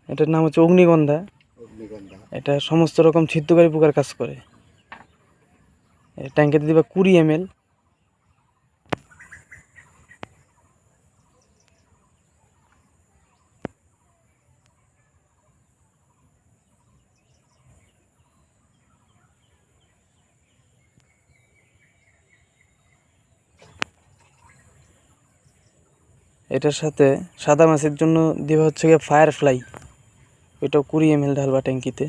এটার নাম হচ্ছে অগ্নিগন্ধা। এটা সমস্ত রকম ছিদ্রকারী পোকার কাজ করে। ট্যাঙ্কেতে দিবা 20 ml। এটার সাথে সাদা মাছের জন্য দিবা হচ্ছে গিয়ে ফায়ারফ্লাই। এটাও 20 ml ঢালবা ট্যাঙ্কিতে।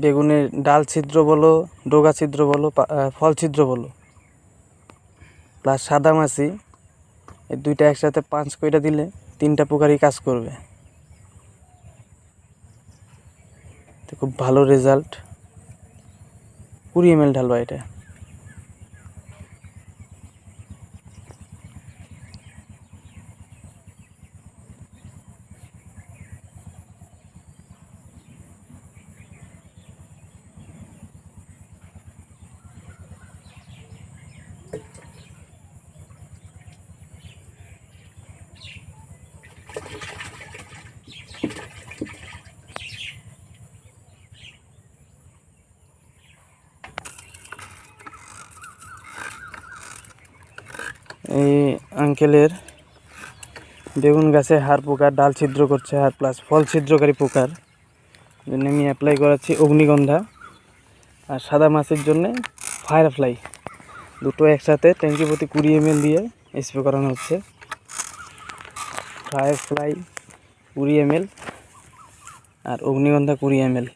বেগুনের ডাল ছিদ্র বলো, ডগা ছিদ্র বলো, ফল ছিদ্র বলো, প্লাস সাদা মাছি, এই দুইটা একসাথে 5 কইটা দিলে 3টা পোকারই কাজ করবে। তো খুব ভালো রেজাল্ট। 20 ml ঢালবা এটা। এই আঙ্কেলের বেগুন গাছে হাড় পোকা, ডাল ছিদ্র করছে, আর প্লাস ফল ছিদ্রকারী পোকার জন্য আমি অ্যাপ্লাই করাচ্ছি অগ্নিগন্ধা। আর সাদা মাছের জন্য ফায়ারফ্লাই। দুটো একসাথে ট্যাঙ্কি প্রতি 20 ml দিয়ে স্প্রে করানো হচ্ছে। ফায়ারফ্লাই 20 ml আর অগ্নিগন্ধা 20 ml।